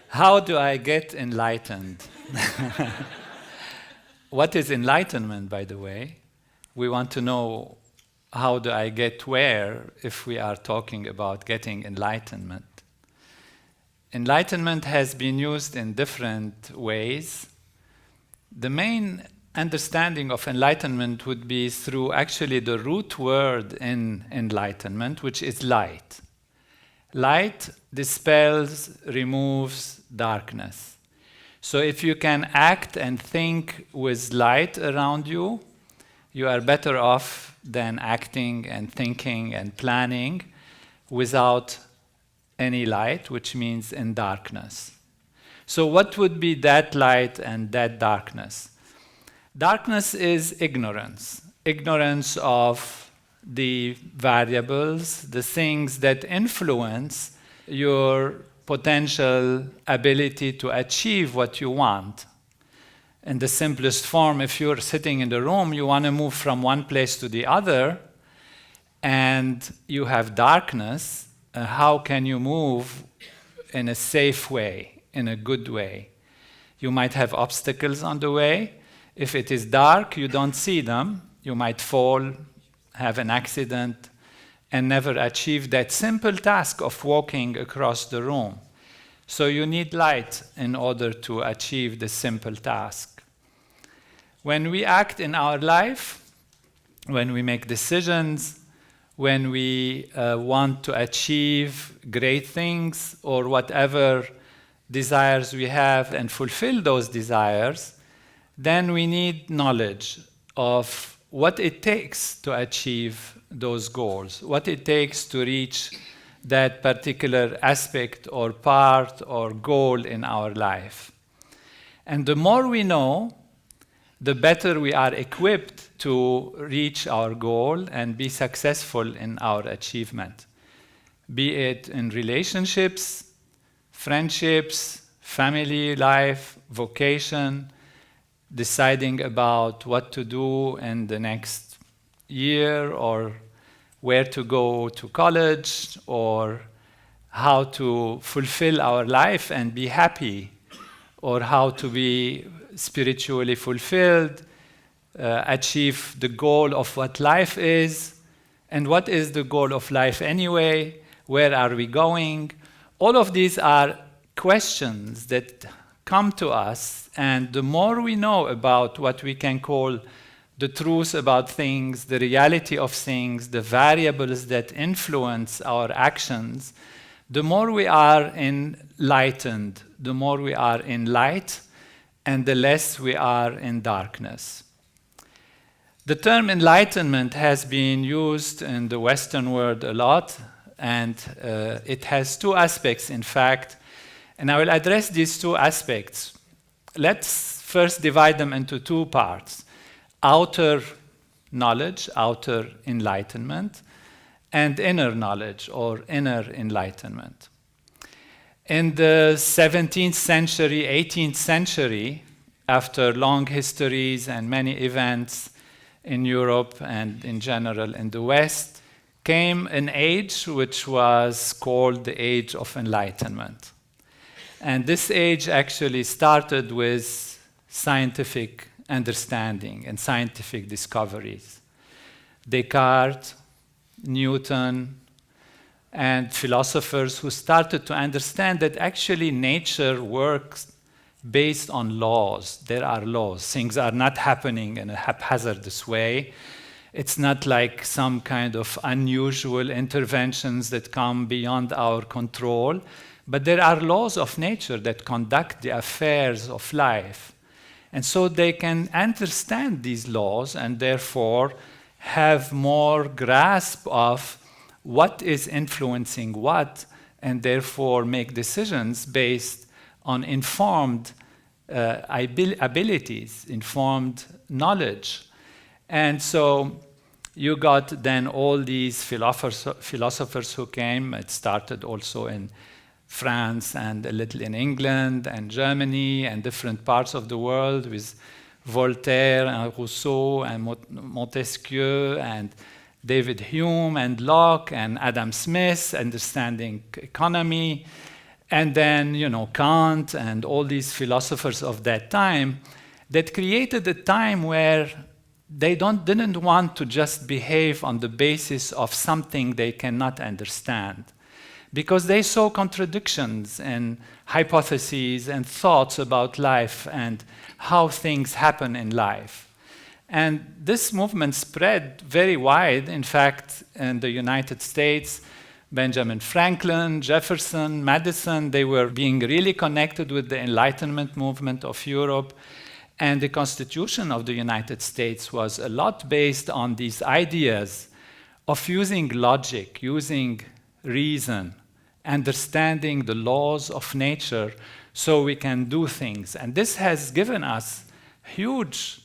How do I get enlightened? What is enlightenment, by the way? We want to know how do I get where if we are talking about getting enlightenment. Enlightenment has been used in different ways. The main understanding of enlightenment would be through actually the root word in enlightenment, which is light. Light dispels, removes darkness. So if you can act and think with light around you, you are better off than acting and thinking and planning without any light, which means in darkness. So what would be that light and that darkness? Darkness is ignorance. Ignorance of the variables, the things that influence your potential ability to achieve what you want. In the simplest form, if you're sitting in the room, you want to move from one place to the other, and you have darkness, how can you move in a safe way, in a good way? You might have obstacles on the way. If it is dark, you don't see them. You might fall, have an accident, and never achieve that simple task of walking across the room. So you need light in order to achieve the simple task. When we act in our life, when we make decisions, when we want to achieve great things or whatever desires we have and fulfill those desires, then we need knowledge of what it takes to achieve those goals, what it takes to reach that particular aspect or part or goal in our life. And the more we know, the better we are equipped to reach our goal and be successful in our achievement, be it in relationships, friendships, family life, vocation, deciding about what to do in the next year or where to go to college or how to fulfill our life and be happy or how to be spiritually fulfilled, achieve the goal of what life is, and what is the goal of life anyway, where are we going? All of these are questions that come to us, and the more we know about what we can call the truth about things, the reality of things, the variables that influence our actions, the more we are enlightened, the more we are in light, and the less we are in darkness. The term enlightenment has been used in the Western world a lot, and it has two aspects, in fact, and I will address these two aspects. Let's first divide them into two parts: outer knowledge, outer enlightenment, and inner knowledge or inner enlightenment. In the 17th century, 18th century, after long histories and many events in Europe and in general in the West, came an age which was called the Age of Enlightenment. And this age actually started with scientific understanding and scientific discoveries. Descartes, Newton, and philosophers who started to understand that actually nature works based on laws. There are laws. Things are not happening in a haphazardous way. It's not like some kind of unusual interventions that come beyond our control, but there are laws of nature that conduct the affairs of life. And so they can understand these laws and therefore have more grasp of what is influencing what, and therefore make decisions based on informed abilities, informed knowledge. And so you got then all these philosophers who came. It started also in France and a little in England and Germany and different parts of the world with Voltaire and Rousseau and Montesquieu and David Hume and Locke and Adam Smith, understanding economy. And then, Kant and all these philosophers of that time that created a time where they didn't want to just behave on the basis of something they cannot understand, because they saw contradictions in hypotheses and thoughts about life and how things happen in life. And this movement spread very wide. In fact, in the United States, Benjamin Franklin, Jefferson, Madison, they were being really connected with the Enlightenment movement of Europe. And the Constitution of the United States was a lot based on these ideas of using logic, using reason, understanding the laws of nature so we can do things. And this has given us huge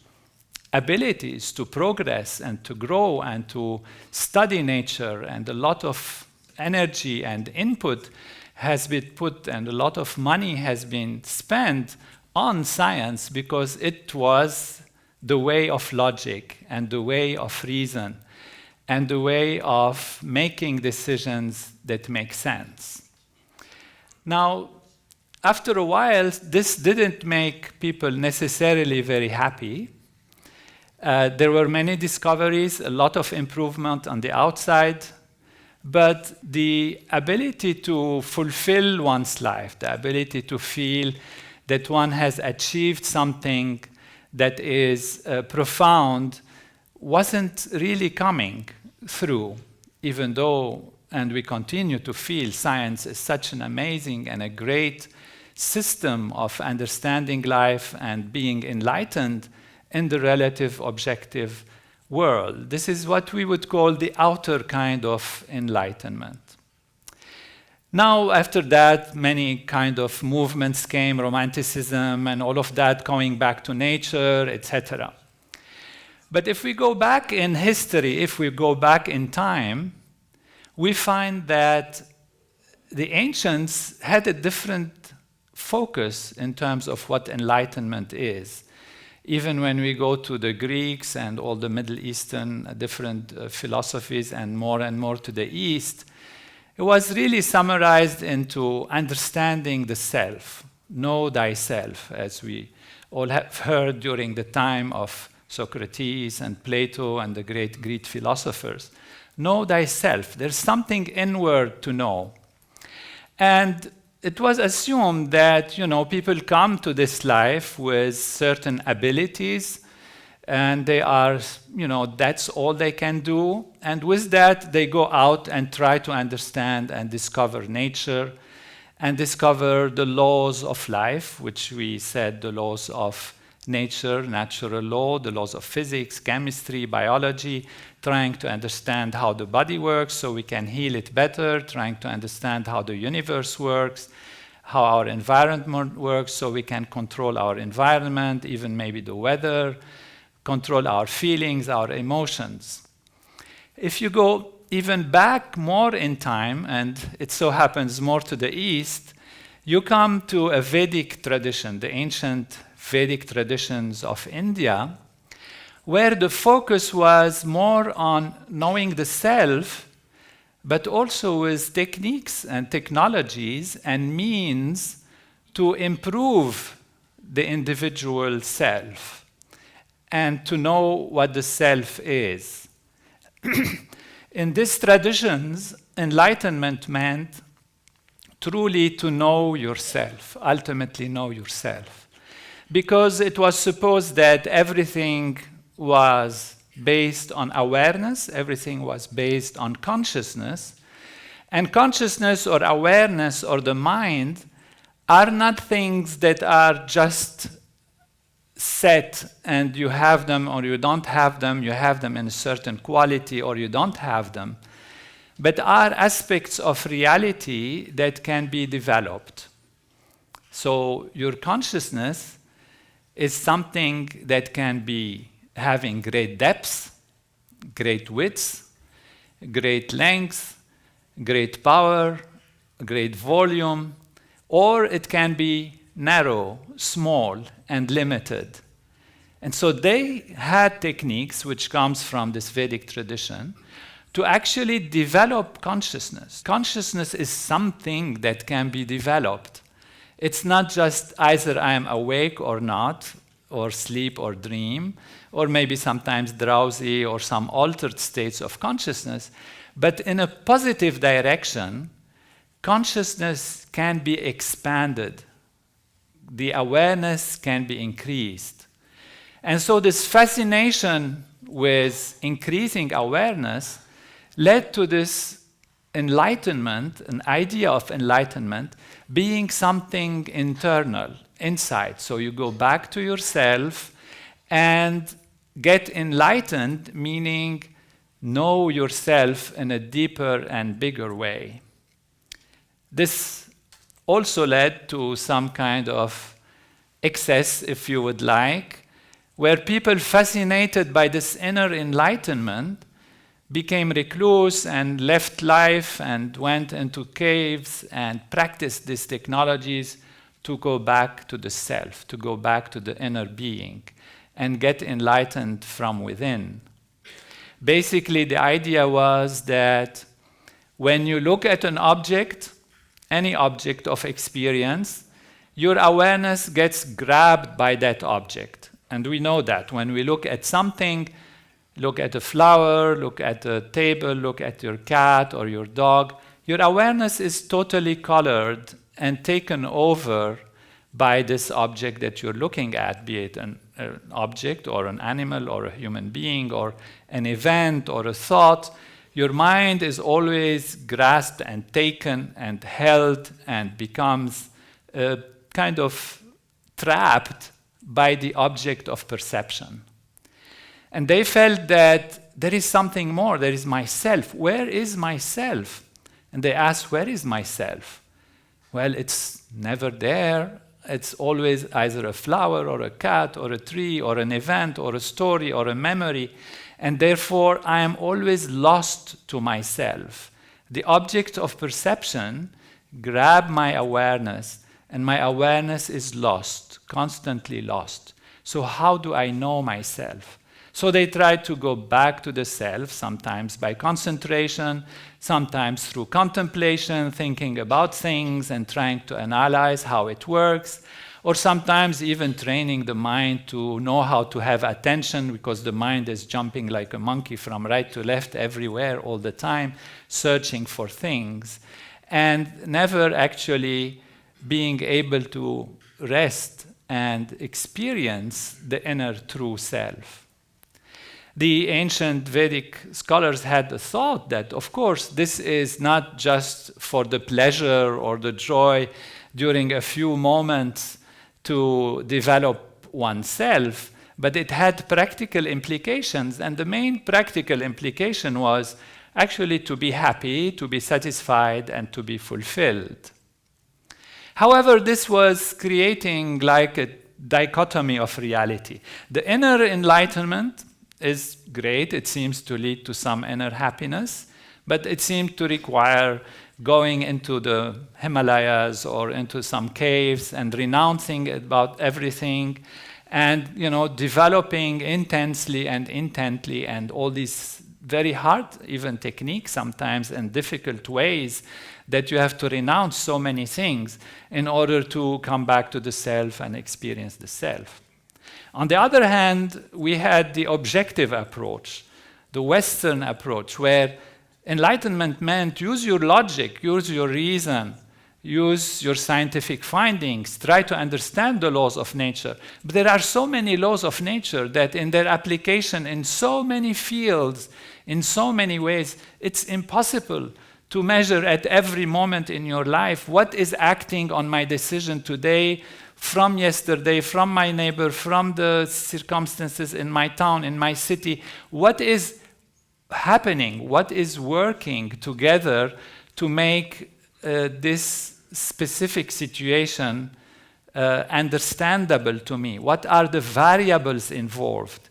abilities to progress and to grow and to study nature, and a lot of energy and input has been put and a lot of money has been spent on science because it was the way of logic and the way of reason and the way of making decisions that make sense. Now, after a while, this didn't make people necessarily very happy. There were many discoveries, a lot of improvement on the outside, but the ability to fulfill one's life, the ability to feel that one has achieved something that is profound, wasn't really coming through, even though, and we continue to feel science is such an amazing and a great system of understanding life and being enlightened in the relative objective world. This is what we would call the outer kind of enlightenment. Now, after that, many kind of movements came, romanticism and all of that, going back to nature, etc. But if we go back in history, if we go back in time, we find that the ancients had a different focus in terms of what enlightenment is. Even when we go to the Greeks and all the Middle Eastern different philosophies and more to the East, it was really summarized into understanding the self, know thyself, as we all have heard during the time of Socrates and Plato and the great Greek philosophers. Know thyself. There's something inward to know. And it was assumed that, people come to this life with certain abilities, and they are, that's all they can do. And with that, they go out and try to understand and discover nature and discover the laws of life, which we said the laws of nature, natural law, the laws of physics, chemistry, biology, trying to understand how the body works so we can heal it better, trying to understand how the universe works, how our environment works so we can control our environment, even maybe the weather, control our feelings, our emotions. If you go even back more in time, and it so happens more to the east, you come to a Vedic tradition, the ancient Vedic traditions of India, where the focus was more on knowing the self, but also with techniques and technologies and means to improve the individual self and to know what the self is. In these traditions, enlightenment meant truly to know yourself, ultimately know yourself. Because it was supposed that everything was based on awareness, everything was based on consciousness, and consciousness or awareness or the mind are not things that are just set and you have them or you don't have them, you have them in a certain quality or you don't have them, but are aspects of reality that can be developed. So your consciousness is something that can be having great depth, great width, great length, great power, great volume, or it can be narrow, small, and limited. And so they had techniques, which comes from this Vedic tradition, to actually develop consciousness. Consciousness is something that can be developed. It's not just either I am awake or not, or sleep or dream, or maybe sometimes drowsy or some altered states of consciousness, but in a positive direction, consciousness can be expanded. The awareness can be increased. And so this fascination with increasing awareness led to this enlightenment, an idea of enlightenment, being something internal, inside. So you go back to yourself and get enlightened, meaning know yourself in a deeper and bigger way. This also led to some kind of excess, if you would like, where people fascinated by this inner enlightenment became recluse and left life and went into caves and practiced these technologies to go back to the self, to go back to the inner being and get enlightened from within. Basically, the idea was that when you look at an object, any object of experience, your awareness gets grabbed by that object. And we know that when we look at something, look at a flower, look at a table, look at your cat or your dog, your awareness is totally colored and taken over by this object that you're looking at, be it an object or an animal or a human being or an event or a thought. Your mind is always grasped and taken and held and becomes kind of trapped by the object of perception. And they felt that there is something more, there is myself. Where is myself? And they asked, where is myself? Well, it's never there. It's always either a flower or a cat or a tree or an event or a story or a memory. And therefore, I am always lost to myself. The object of perception grab my awareness, and my awareness is lost, constantly lost. So how do I know myself? So they try to go back to the self, sometimes by concentration, sometimes through contemplation, thinking about things and trying to analyze how it works, or sometimes even training the mind to know how to have attention, because the mind is jumping like a monkey from right to left everywhere all the time, searching for things, and never actually being able to rest and experience the inner true self. The ancient Vedic scholars had the thought that, of course, this is not just for the pleasure or the joy during a few moments to develop oneself, but it had practical implications. And the main practical implication was actually to be happy, to be satisfied, and to be fulfilled. However, this was creating like a dichotomy of reality. The inner enlightenment is great. It seems to lead to some inner happiness, but it seemed to require going into the Himalayas or into some caves and renouncing about everything and, developing intensely and intently and all these very hard even techniques sometimes and difficult ways that you have to renounce so many things in order to come back to the self and experience the self. On the other hand, we had the objective approach, the Western approach, where enlightenment meant use your logic, use your reason, use your scientific findings, try to understand the laws of nature. But there are so many laws of nature that in their application in so many fields, in so many ways, it's impossible to measure at every moment in your life what is acting on my decision today, from yesterday, from my neighbor, from the circumstances in my town, in my city. What is happening? What is working together to make this specific situation understandable to me? What are the variables involved?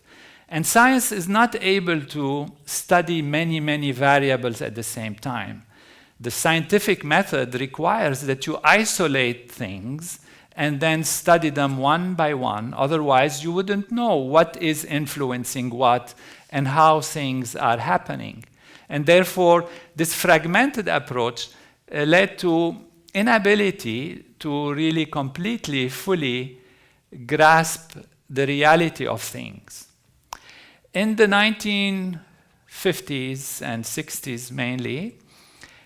And science is not able to study many, many variables at the same time. The scientific method requires that you isolate things and then study them one by one. Otherwise, you wouldn't know what is influencing what and how things are happening. And therefore, this fragmented approach led to inability to really completely, fully grasp the reality of things. In the 1950s and 60s mainly,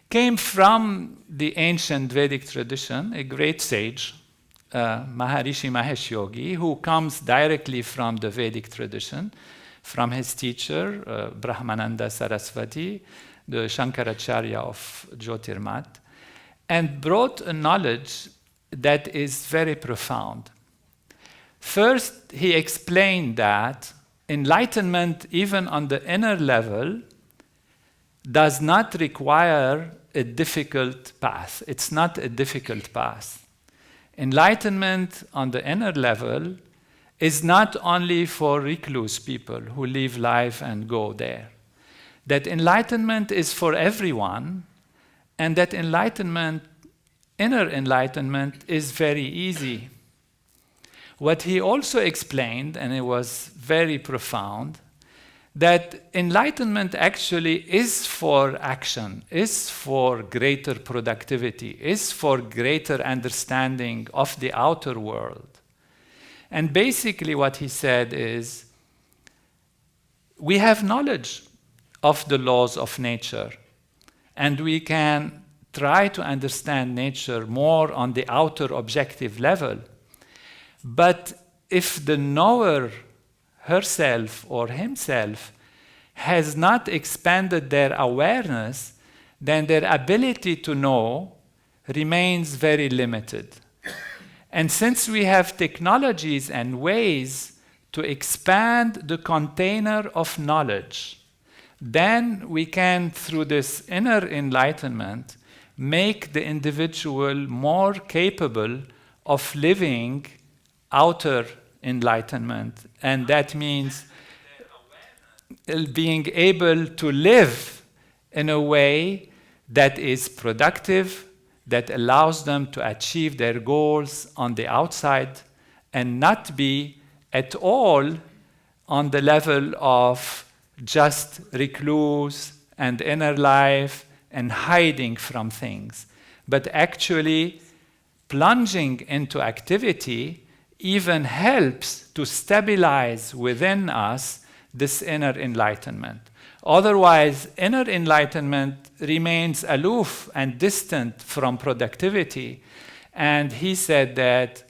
came from the ancient Vedic tradition, a great sage, Maharishi Mahesh Yogi, who comes directly from the Vedic tradition, from his teacher, Brahmananda Saraswati, the Shankaracharya of Jyotirmat, and brought a knowledge that is very profound. First, he explained that enlightenment, even on the inner level, does not require a difficult path. It's not a difficult path. Enlightenment on the inner level is not only for recluse people who live life and go there. That enlightenment is for everyone, and that enlightenment, inner enlightenment, is very easy. What he also explained, and it was very profound, that enlightenment actually is for action, is for greater productivity, is for greater understanding of the outer world. And basically what he said is, we have knowledge of the laws of nature, and we can try to understand nature more on the outer objective level. But if the knower herself or himself has not expanded their awareness, then their ability to know remains very limited. And since we have technologies and ways to expand the container of knowledge, then we can, through this inner enlightenment, make the individual more capable of living outer enlightenment. And that means being able to live in a way that is productive, that allows them to achieve their goals on the outside, and not be at all on the level of just recluse and inner life and hiding from things, but actually plunging into activity even helps to stabilize within us this inner enlightenment. Otherwise, inner enlightenment remains aloof and distant from productivity. And he said that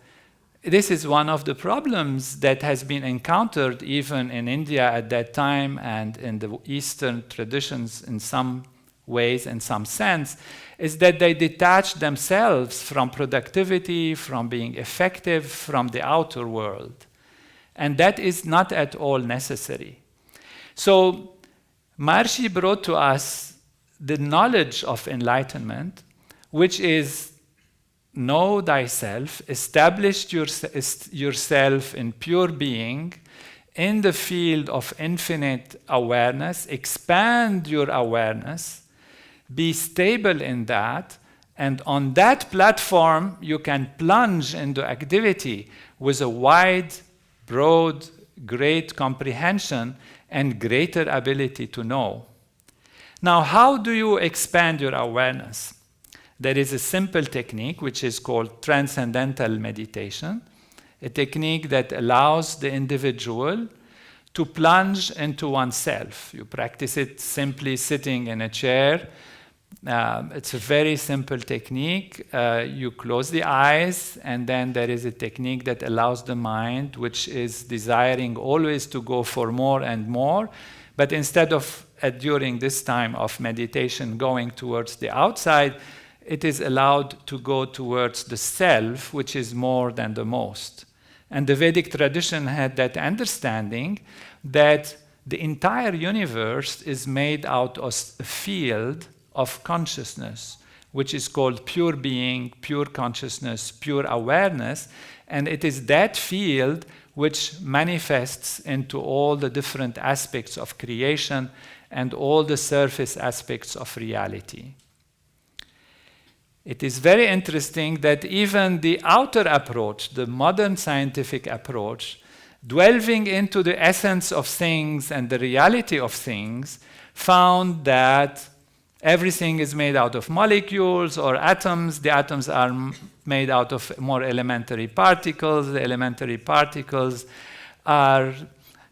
this is one of the problems that has been encountered even in India at that time and in the Eastern traditions in some ways, in some sense, is that they detach themselves from productivity, from being effective, from the outer world. And that is not at all necessary. So Maharishi brought to us the knowledge of enlightenment, which is know thyself, establish yourself in pure being, in the field of infinite awareness, expand your awareness, be stable in that, and on that platform you can plunge into activity with a wide, broad, great comprehension and greater ability to know. Now, how do you expand your awareness? There is a simple technique which is called Transcendental Meditation, a technique that allows the individual to plunge into oneself. You practice it simply sitting in a chair. It's a very simple technique. You close the eyes, and then there is a technique that allows the mind, which is desiring always to go for more and more, but instead of during this time of meditation going towards the outside, it is allowed to go towards the self, which is more than the most. And the Vedic tradition had that understanding that the entire universe is made out of a field of consciousness, which is called pure being, pure consciousness, pure awareness, and it is that field which manifests into all the different aspects of creation and all the surface aspects of reality. It is very interesting that even the outer approach, the modern scientific approach, delving into the essence of things and the reality of things, found that everything is made out of molecules or atoms. The atoms are made out of more elementary particles. The elementary particles are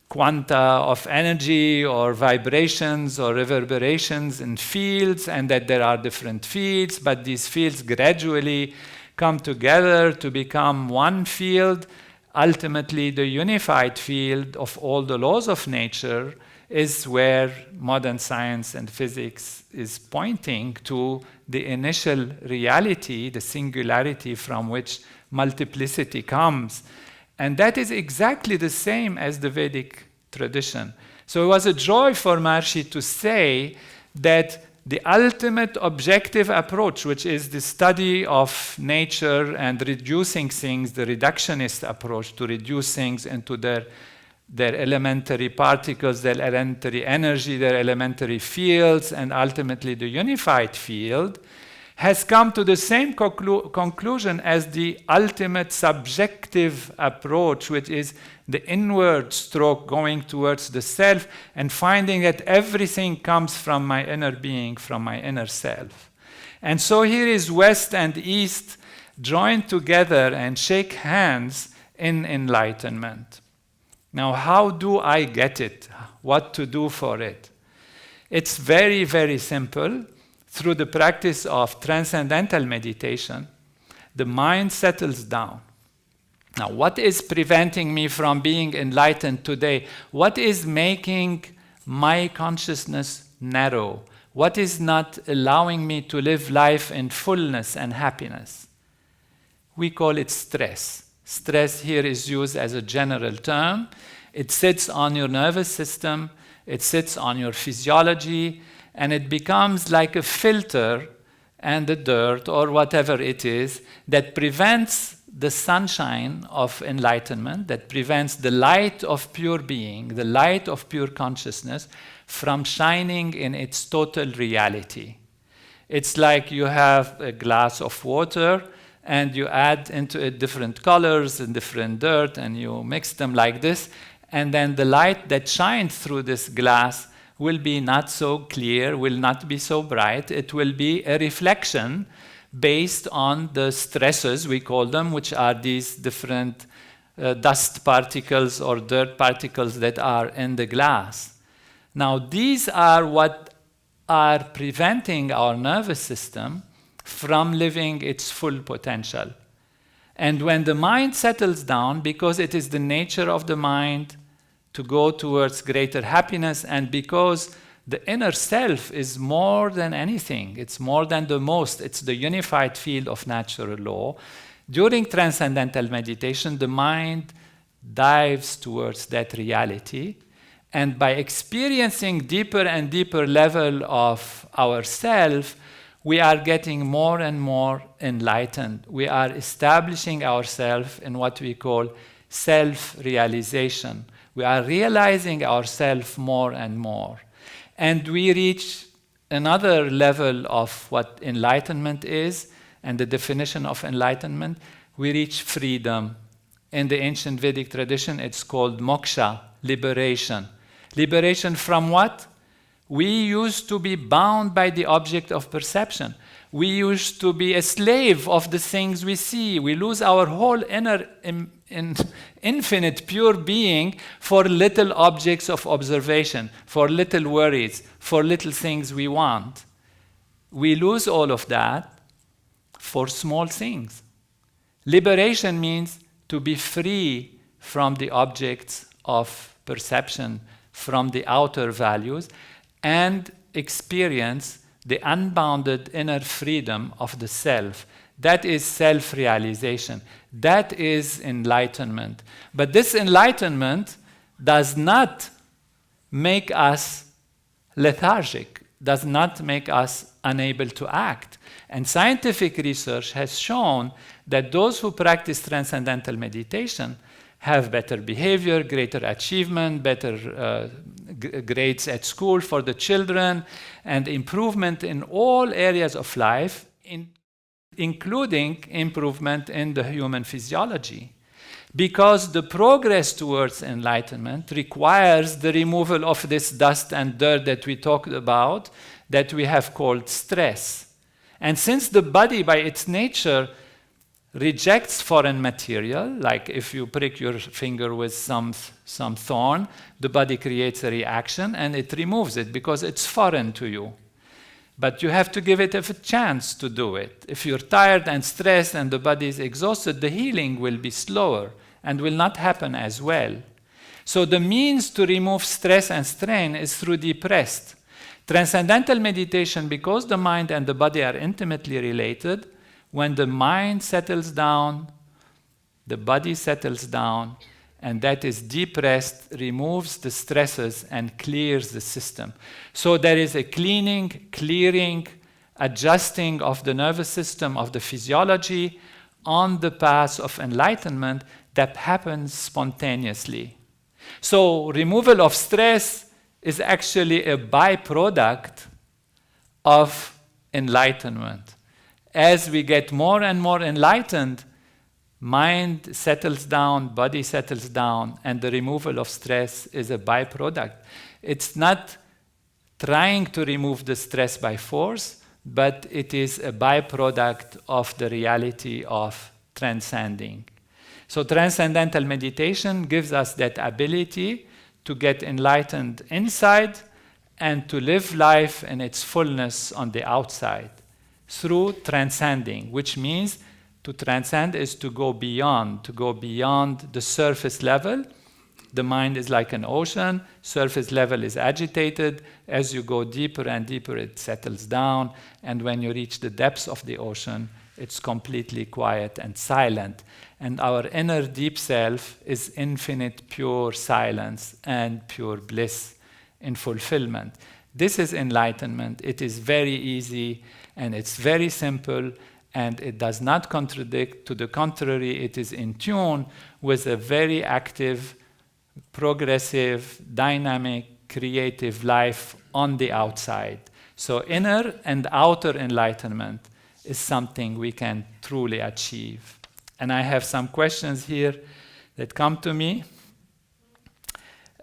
quanta of energy or vibrations or reverberations in fields, and that there are different fields, but these fields gradually come together to become one field. Ultimately, the unified field of all the laws of nature is where modern science and physics is pointing to the initial reality, the singularity from which multiplicity comes. And that is exactly the same as the Vedic tradition. So it was a joy for Maharishi to say that the ultimate objective approach, which is the study of nature and reducing things, the reductionist approach to reduce things into their elementary particles, their elementary energy, their elementary fields, and ultimately the unified field, has come to the same conclusion as the ultimate subjective approach, which is the inward stroke going towards the self and finding that everything comes from my inner being, from my inner self. And so here is West and East joined together and shake hands in enlightenment. Now, how do I get it? What to do for it? It's very, very simple. Through the practice of transcendental meditation, the mind settles down. Now, what is preventing me from being enlightened today? What is making my consciousness narrow? What is not allowing me to live life in fullness and happiness? We call it stress. Stress here is used as a general term. It sits on your nervous system, it sits on your physiology, and it becomes like a filter and the dirt or whatever it is that prevents the sunshine of enlightenment, that prevents the light of pure being, the light of pure consciousness from shining in its total reality. It's like you have a glass of water and you add into it different colors and different dirt and you mix them like this, and then the light that shines through this glass will be not so clear, will not be so bright. It will be a reflection based on the stresses, we call them, which are these different dust particles or dirt particles that are in the glass. Now, these are what are preventing our nervous system from living its full potential. And when the mind settles down, because it is the nature of the mind to go towards greater happiness, and because the inner self is more than anything, it's more than the most, it's the unified field of natural law. During transcendental meditation, the mind dives towards that reality, and by experiencing deeper and deeper level of ourself, we are getting more and more enlightened. We are establishing ourselves in what we call self-realization. We are realizing ourselves more and more. And we reach another level of what enlightenment is, and the definition of enlightenment. We reach freedom. In the ancient Vedic tradition, it's called moksha, liberation. Liberation from what? We used to be bound by the object of perception. We used to be a slave of the things we see. We lose our whole inner infinite pure being for little objects of observation, for little worries, for little things we want. We lose all of that for small things. Liberation means to be free from the objects of perception, from the outer values, and experience the unbounded inner freedom of the self. That is self-realization. That is enlightenment. But this enlightenment does not make us lethargic, does not make us unable to act. And scientific research has shown that those who practice transcendental meditation have better behavior, greater achievement, better grades at school for the children, and improvement in all areas of life, including improvement in the human physiology. because the progress towards enlightenment requires the removal of this dust and dirt that we talked about, that we have called stress. And since the body by its nature rejects foreign material, like if you prick your finger with some thorn, the body creates a reaction and it removes it because it's foreign to you. But you have to give it a chance to do it. If you're tired and stressed and the body is exhausted, the healing will be slower and will not happen as well. So the means to remove stress and strain is through deep rest. Transcendental meditation, because the mind and the body are intimately related, when the mind settles down, the body settles down, and that is deep rest, removes the stresses and clears the system. So there is a cleaning, clearing, adjusting of the nervous system, of the physiology on the path of enlightenment that happens spontaneously. So removal of stress is actually a byproduct of enlightenment. As we get more and more enlightened, mind settles down, body settles down, and the removal of stress is a byproduct. It's not trying to remove the stress by force, but it is a byproduct of the reality of transcending. So transcendental meditation gives us that ability to get enlightened inside and to live life in its fullness on the outside through transcending, which means to transcend is to go beyond the surface level. The mind is like an ocean, surface level is agitated. As you go deeper and deeper, it settles down, and when you reach the depths of the ocean, it's completely quiet and silent. And our inner deep self is infinite pure silence and pure bliss in fulfillment. This is enlightenment. It is very easy and it's very simple, and it does not contradict. To the contrary, it is in tune with a very active, progressive, dynamic, creative life on the outside. So inner and outer enlightenment is something we can truly achieve. And I have some questions here that come to me.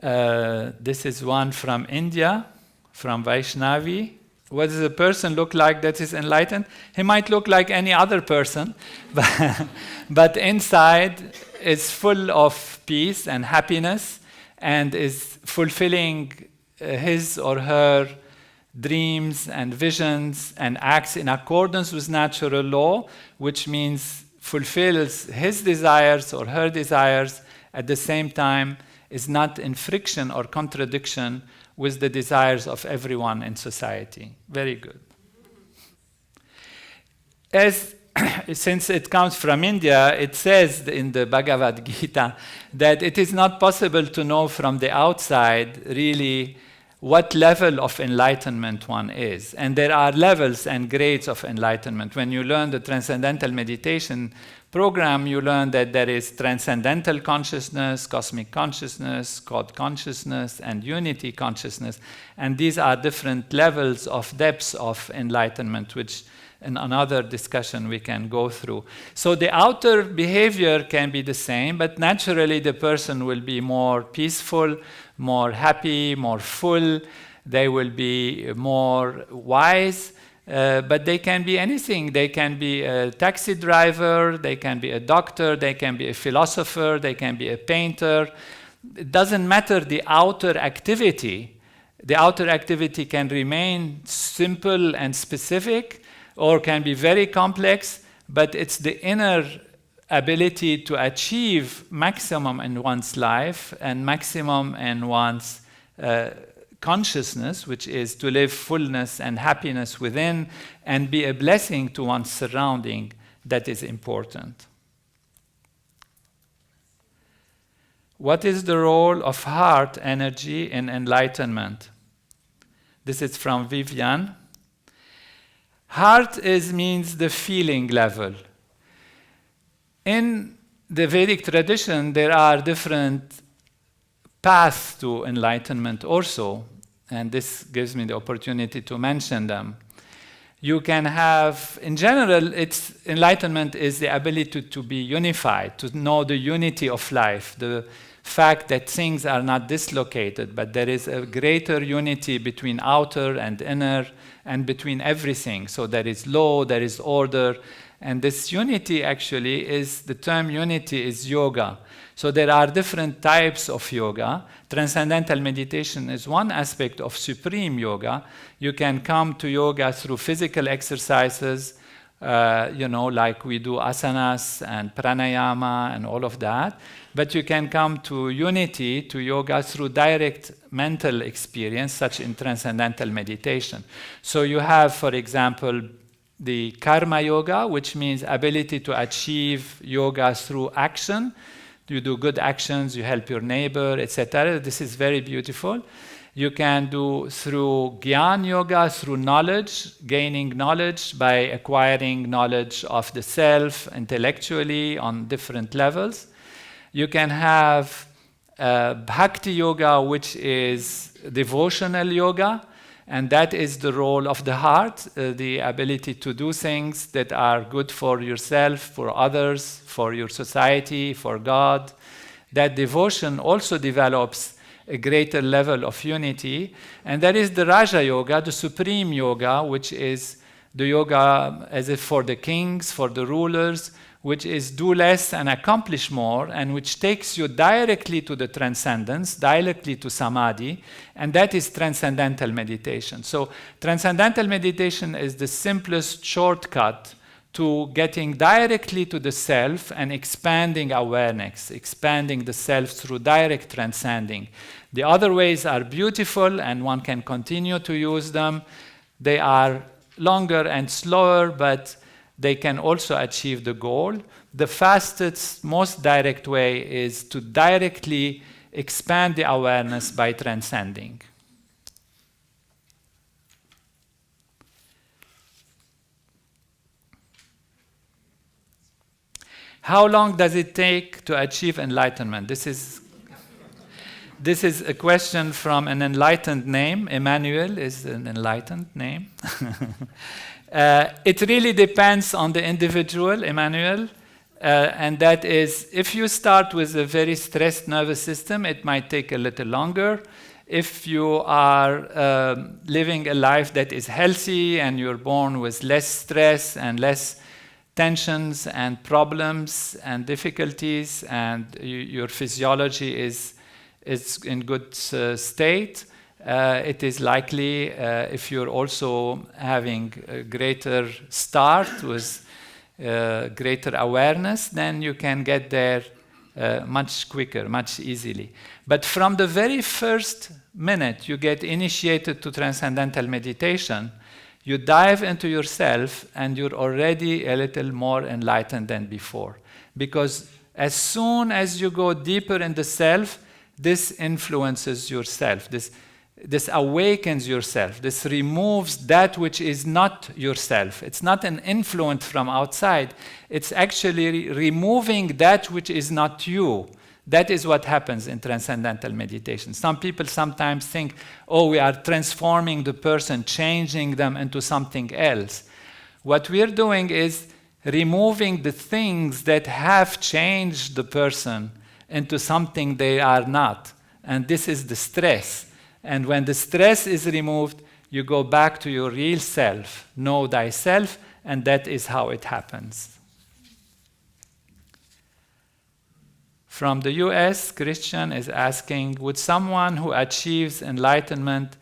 This is one from India, from Vaishnavi. What does a person look like that is enlightened? He might look like any other person, but inside is full of peace and happiness and is fulfilling his or her dreams and visions and acts in accordance with natural law, which means fulfills his desires or her desires, at the same time is not in friction or contradiction with the desires of everyone in society. Very good. Since it comes from India, it says in the Bhagavad Gita that it is not possible to know from the outside really what level of enlightenment one is. And there are levels and grades of enlightenment. When you learn the Transcendental Meditation program, you learn that there is transcendental consciousness, cosmic consciousness, God consciousness, and unity consciousness. And these are different levels of depths of enlightenment, which in another discussion we can go through. So the outer behavior can be the same, but naturally the person will be more peaceful, more happy, more full. They will be more wise. But they can be anything. They can be a taxi driver, they can be a doctor, they can be a philosopher, they can be a painter. It doesn't matter the outer activity. The outer activity can remain simple and specific or can be very complex, but it's the inner ability to achieve maximum in one's life and maximum in one's consciousness, which is to live fullness and happiness within and be a blessing to one's surrounding, that is important. What is the role of heart energy in enlightenment? This is from Vivian. Heart means the feeling level. In the Vedic tradition, there are different paths to enlightenment also, and this gives me the opportunity to mention them. You can have, in general, enlightenment is the ability to be unified, to know the unity of life, the fact that things are not dislocated, but there is a greater unity between outer and inner and between everything. So there is law, there is order, and this unity actually is, the term unity is yoga. So there are different types of yoga. Transcendental meditation is one aspect of supreme yoga. You can come to yoga through physical exercises, like we do asanas and pranayama and all of that. But you can come to unity, to yoga, through direct mental experience, such in transcendental meditation. So you have, for example, the karma yoga, which means ability to achieve yoga through action. You do good actions, you help your neighbor, etc. This is very beautiful. You can do through Gyan yoga, through knowledge, gaining knowledge by acquiring knowledge of the self intellectually on different levels. You can have Bhakti yoga, which is devotional yoga, and that is the role of the heart, the ability to do things that are good for yourself, for others, for your society, for God. That devotion also develops a greater level of unity. And there is the Raja Yoga, the supreme yoga, which is the yoga as if for the kings, for the rulers, which is do less and accomplish more, and which takes you directly to the transcendence, directly to samadhi, and that is transcendental meditation. So transcendental meditation is the simplest shortcut to getting directly to the self and expanding awareness, expanding the self through direct transcending. The other ways are beautiful, and one can continue to use them. They are longer and slower, but they can also achieve the goal. The fastest, most direct way is to directly expand the awareness by transcending. How long does it take to achieve enlightenment? This is a question from an enlightened name. Emmanuel is an enlightened name. It really depends on the individual, Emmanuel, and that is, if you start with a very stressed nervous system, it might take a little longer. If you are living a life that is healthy and you're born with less stress and less tensions and problems and difficulties, and your physiology is in good state, it is likely, if you're also having a greater start with greater awareness, then you can get there much quicker, much easily. But from the very first minute you get initiated to transcendental meditation, you dive into yourself and you're already a little more enlightened than before. Because as soon as you go deeper in the self, this influences yourself. This awakens yourself. This removes that which is not yourself. It's not an influence from outside. It's actually removing that which is not you. That is what happens in transcendental meditation. Some people sometimes think, oh, we are transforming the person, changing them into something else. What we're doing is removing the things that have changed the person into something they are not. And this is the stress. And when the stress is removed, you go back to your real self. Know thyself, and that is how it happens. From the US, Christian is asking, would someone who achieves enlightenment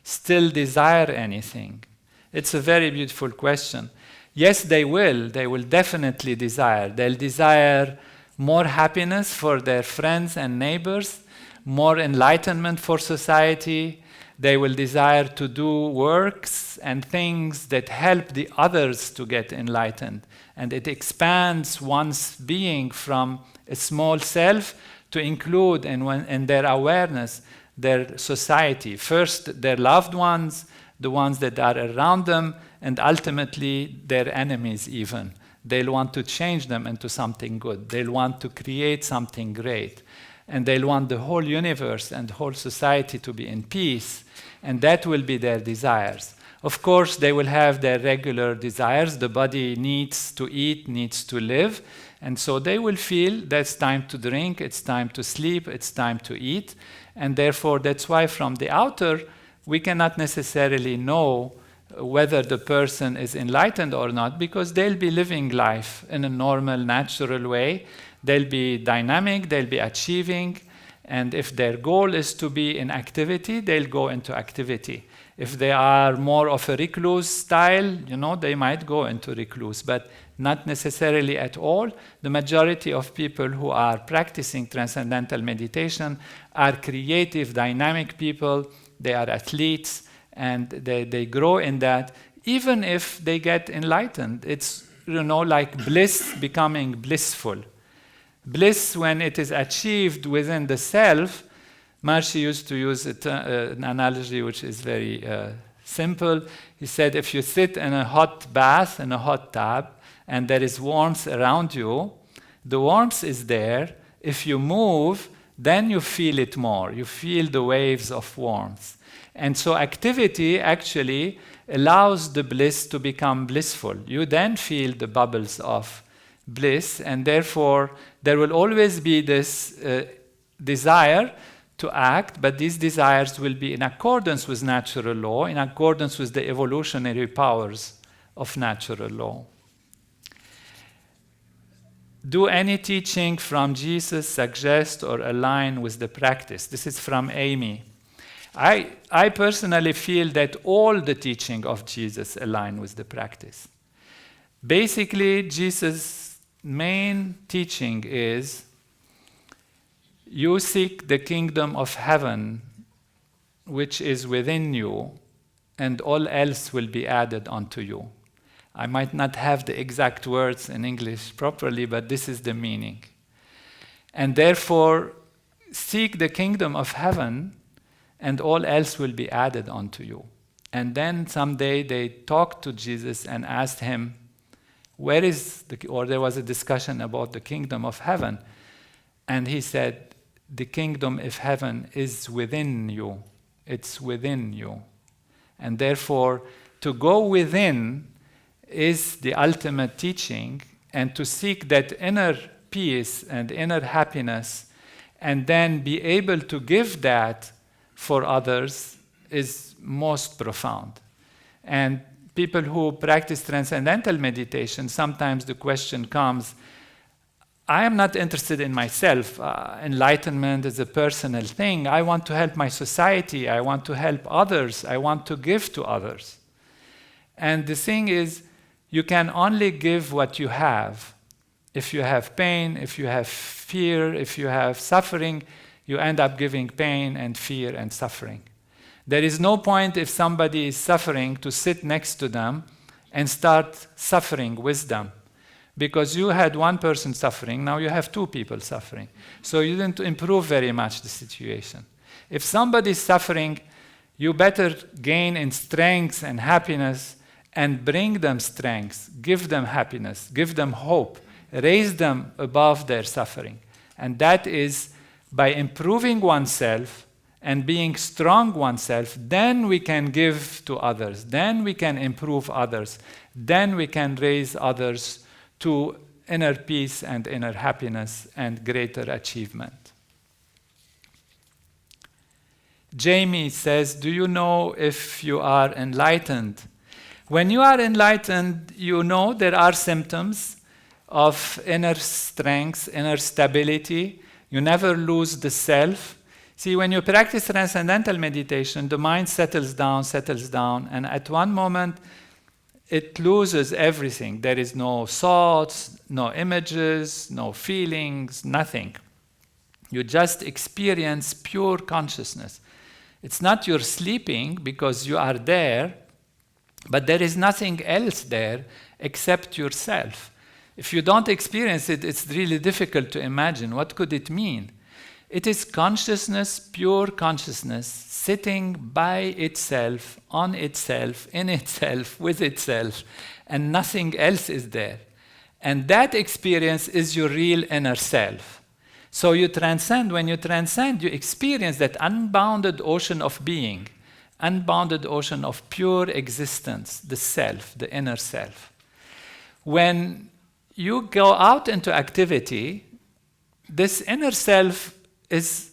still desire anything? It's a very beautiful question. Yes, they will. They will definitely desire. They'll desire more happiness for their friends and neighbors, more enlightenment for society. They will desire to do works and things that help the others to get enlightened. And it expands one's being from a small self to include in their awareness their society. First, their loved ones, the ones that are around them, and ultimately their enemies even. They'll want to change them into something good. They'll want to create something great. And they'll want the whole universe and the whole society to be in peace. And that will be their desires. Of course, they will have their regular desires. The body needs to eat, needs to live. And so they will feel that it's time to drink, it's time to sleep, it's time to eat. And therefore, that's why from the outer, we cannot necessarily know whether the person is enlightened or not, because they'll be living life in a normal, natural way. They'll be dynamic, they'll be achieving. And if their goal is to be in activity, they'll go into activity. If they are more of a recluse style, they might go into recluse, but not necessarily at all. The majority of people who are practicing transcendental meditation are creative, dynamic people. They are athletes, and they grow in that. Even if they get enlightened, it's like bliss becoming blissful. Bliss, when it is achieved within the self, Maharishi used to use an analogy which is very simple. He said, if you sit in a hot bath, in a hot tub, and there is warmth around you, the warmth is there. If you move, then you feel it more. You feel the waves of warmth. And so activity actually allows the bliss to become blissful. You then feel the bubbles of bliss, and therefore there will always be this desire to act, but these desires will be in accordance with natural law, in accordance with the evolutionary powers of natural law. Do any teaching from Jesus suggest or align with the practice? This is from Amy. I personally feel that all the teaching of Jesus align with the practice. Basically, Jesus' main teaching is you seek the kingdom of heaven, which is within you, and all else will be added unto you. I might not have the exact words in English properly, but this is the meaning. And therefore, seek the kingdom of heaven, and all else will be added unto you. And then someday they talked to Jesus and asked him, or there was a discussion about the kingdom of heaven. And he said, the kingdom of heaven is within you. It's within you. And therefore, to go within is the ultimate teaching, and to seek that inner peace and inner happiness, and then be able to give that for others is most profound. And people who practice transcendental meditation, sometimes the question comes, I am not interested in myself. Enlightenment is a personal thing. I want to help my society. I want to help others. I want to give to others. And the thing is, you can only give what you have. If you have pain, if you have fear, if you have suffering, you end up giving pain and fear and suffering. There is no point if somebody is suffering to sit next to them and start suffering with them. Because you had one person suffering, now you have two people suffering. So you didn't improve very much the situation. If somebody is suffering, you better gain in strength and happiness and bring them strength, give them happiness, give them hope, raise them above their suffering. And that is by improving oneself and being strong oneself, then we can give to others, then we can improve others, then we can raise others to inner peace and inner happiness and greater achievement. Jamie says, do you know if you are enlightened? When you are enlightened, you know there are symptoms of inner strength, inner stability. You never lose the self. See, when you practice transcendental meditation, the mind settles down, and at one moment, it loses everything. There is no thoughts, no images, no feelings, nothing. You just experience pure consciousness. It's not you're sleeping because you are there, but there is nothing else there except yourself. If you don't experience it, it's really difficult to imagine. What could it mean? It is consciousness, pure consciousness, sitting by itself, on itself, in itself, with itself, and nothing else is there. And that experience is your real inner self. So you transcend. When you transcend, you experience that unbounded ocean of being, unbounded ocean of pure existence, the self, the inner self. When you go out into activity, this inner self is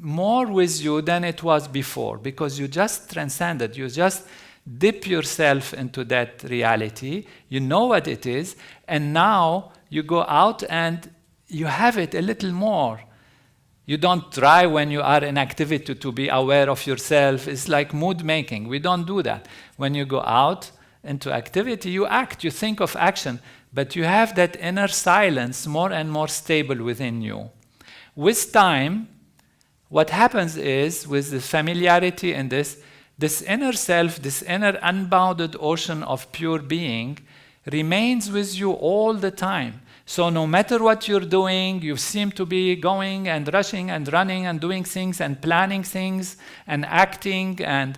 more with you than it was before, because you just transcended, you just dip yourself into that reality, you know what it is, and now you go out and you have it a little more. You don't try when you are in activity to be aware of yourself. It's like mood making. We don't do that. When you go out into activity, you act, you think of action, but you have that inner silence more and more stable within you. With time, what happens is, with the familiarity in this inner self, this inner unbounded ocean of pure being remains with you all the time. So no matter what you're doing, you seem to be going and rushing and running and doing things and planning things and acting and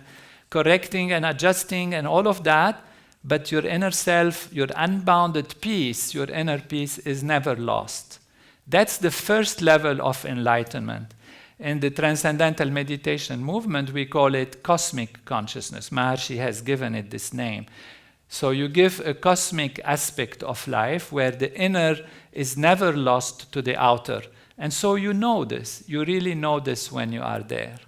correcting and adjusting and all of that, but your inner self, your unbounded peace, your inner peace is never lost. That's the first level of enlightenment. In the Transcendental Meditation movement, we call it cosmic consciousness. Maharishi has given it this name. So you give a cosmic aspect of life where the inner is never lost to the outer. And so you know this. You really know this when you are there.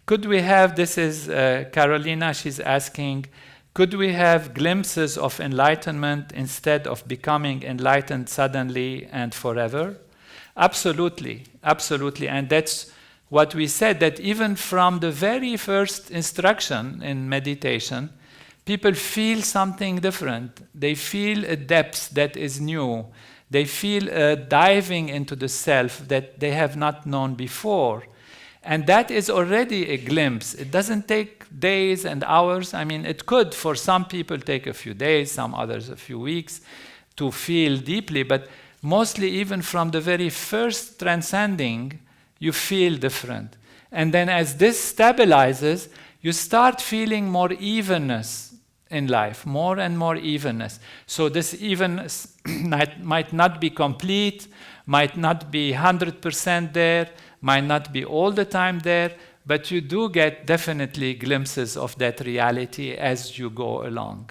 Could we have, this is Carolina, she's asking, could we have glimpses of enlightenment instead of becoming enlightened suddenly and forever? Absolutely, absolutely. And that's what we said, that even from the very first instruction in meditation, people feel something different. They feel a depth that is new. They feel a diving into the self that they have not known before. And that is already a glimpse. It doesn't take days and hours. I mean, it could, for some people, take a few days, some others a few weeks to feel deeply, but mostly even from the very first transcending, you feel different. And then as this stabilizes, you start feeling more evenness in life, more and more evenness. So this evenness might not be complete, might not be 100% there, might not be all the time there, but you do get definitely glimpses of that reality as you go along.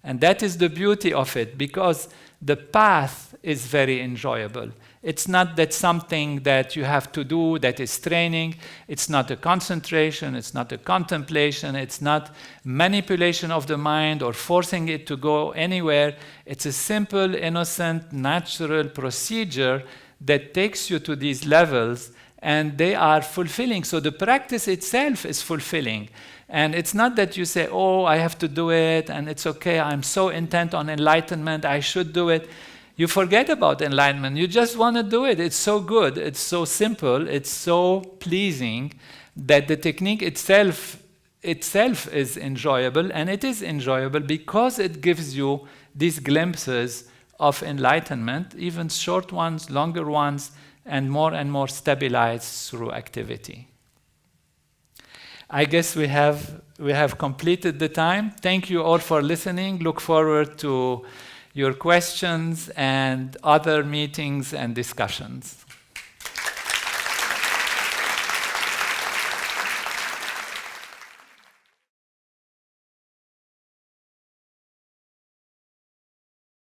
And that is the beauty of it, because the path is very enjoyable. It's not that something that you have to do that is training. It's not a concentration. It's not a contemplation. It's not manipulation of the mind or forcing it to go anywhere. It's a simple, innocent, natural procedure that takes you to these levels, and they are fulfilling. So the practice itself is fulfilling. And it's not that you say, oh, I have to do it, and it's okay, I'm so intent on enlightenment, I should do it. You forget about enlightenment. You just want to do it. It's so good. It's so simple. It's so pleasing that the technique itself is enjoyable, and it is enjoyable because it gives you these glimpses of enlightenment, even short ones, longer ones, and more stabilized through activity. I guess we have completed the time. Thank you all for listening. Look forward to your questions and other meetings and discussions.